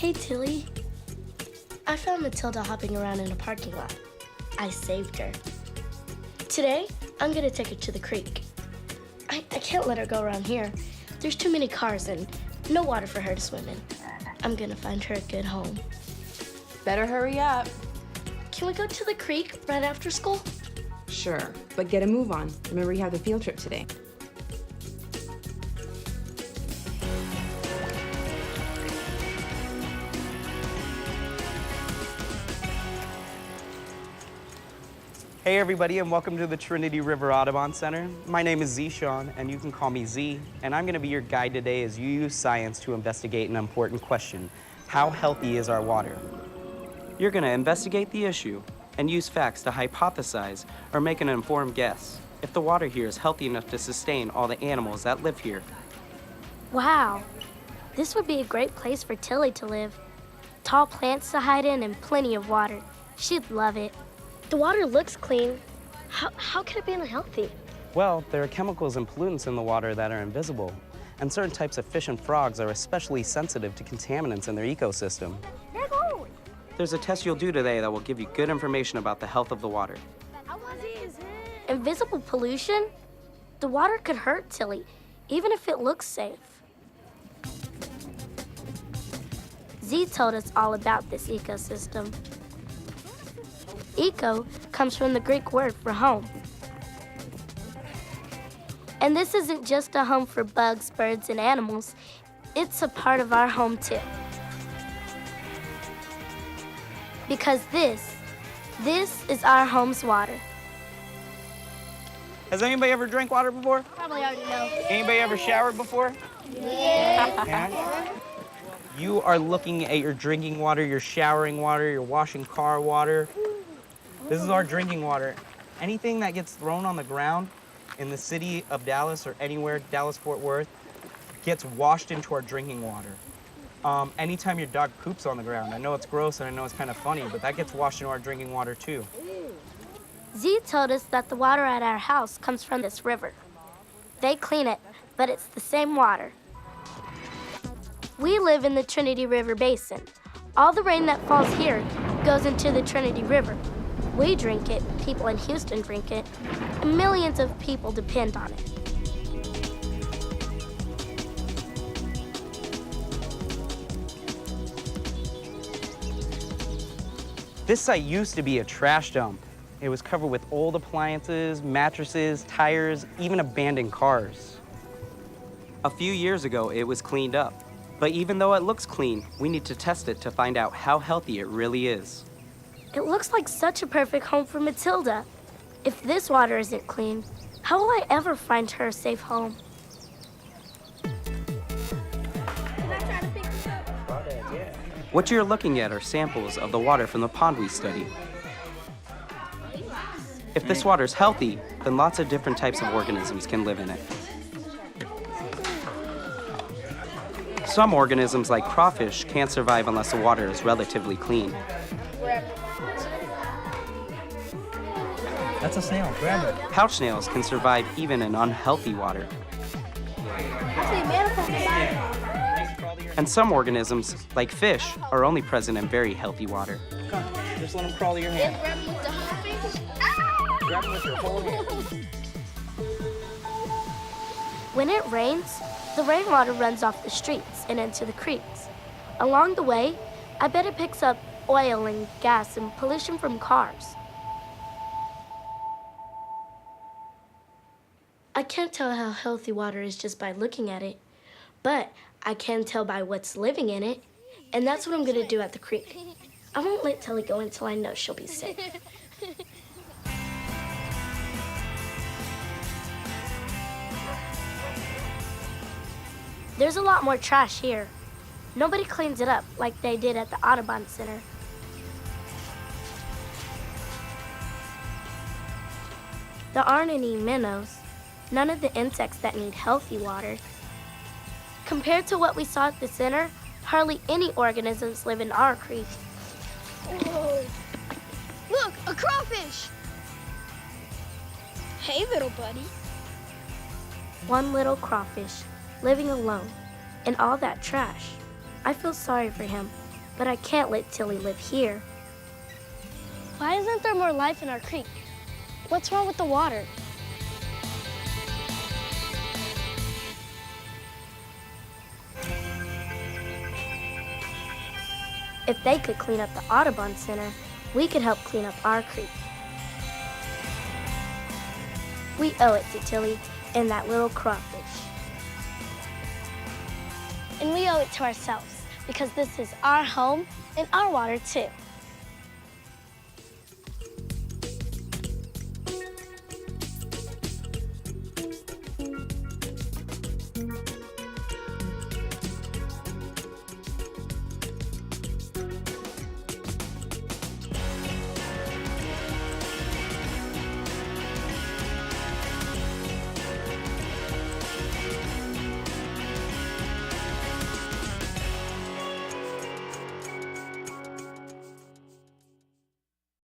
Hey, Tilly. I found Matilda hopping around in a parking lot. I saved her. Today, I'm gonna take her to the creek. I can't let her go around here. There's too many cars and no water for her to swim in. I'm gonna find her a good home. Better hurry up. Can we go to the creek right after school? Sure, but get a move on. Remember, you have the field trip today. Hey everybody, and welcome to the Trinity River Audubon Center. My name is Zishan, and you can call me Z, and I'm gonna be your guide today as you use science to investigate an important question. How healthy is our water? You're gonna investigate the issue and use facts to hypothesize or make an informed guess if the water here is healthy enough to sustain all the animals that live here. Wow, this would be a great place for Tilly to live. Tall plants to hide in and plenty of water. She'd love it. The water looks clean. How can it be unhealthy? Well, there are chemicals and pollutants in the water that are invisible, and certain types of fish and frogs are especially sensitive to contaminants in their ecosystem. There's a test you'll do today that will give you good information about the health of the water. Invisible pollution? The water could hurt Tilly, even if it looks safe. Z told us all about this ecosystem. Eco comes from the Greek word for home. And this isn't just a home for bugs, birds, and animals. It's a part of our home too. Because this is our home's water. Has anybody ever drank water before? Probably already know. Anybody ever showered before? Yeah. You are looking at your drinking water, your showering water, your washing car water. This is our drinking water. Anything that gets thrown on the ground in the city of Dallas or anywhere, Dallas-Fort Worth, gets washed into our drinking water. Anytime your dog poops on the ground, I know it's gross and I know it's kind of funny, but that gets washed into our drinking water too. Z told us that the water at our house comes from this river. They clean it, but it's the same water. We live in the Trinity River Basin. All the rain that falls here goes into the Trinity River. We drink it, people in Houston drink it, and millions of people depend on it. This site used to be a trash dump. It was covered with old appliances, mattresses, tires, even abandoned cars. A few years ago, it was cleaned up. But even though it looks clean, we need to test it to find out how healthy it really is. It looks like such a perfect home for Matilda. If this water isn't clean, how will I ever find her a safe home? What you're looking at are samples of the water from the pond we studied. If this water is healthy, then lots of different types of organisms can live in it. Some organisms, like crawfish, can't survive unless the water is relatively clean. That's a snail. Grab it. Pouch snails can survive even in unhealthy water. And some organisms, like fish, are only present in very healthy water. Come on, just let them crawl to your hand. Grab them with your whole hand. When it rains, the rainwater runs off the streets and into the creeks. Along the way, I bet it picks up oil and gas and pollution from cars. I can't tell how healthy water is just by looking at it, but I can tell by what's living in it, and that's what I'm gonna do at the creek. I won't let Tilly go until I know she'll be safe. There's a lot more trash here. Nobody cleans it up like they did at the Audubon Center. There aren't any minnows, none of the insects that need healthy water. Compared to what we saw at the center, hardly any organisms live in our creek. Whoa. Look, a crawfish! Hey, little buddy. One little crawfish, living alone, in all that trash. I feel sorry for him. but I can't let Tilly live here. Why isn't there more life in our creek? What's wrong with the water? If they could clean up the Audubon Center, we could help clean up our creek. We owe it to Tilly and that little crawfish. And we owe it to ourselves, because this is our home and our water too.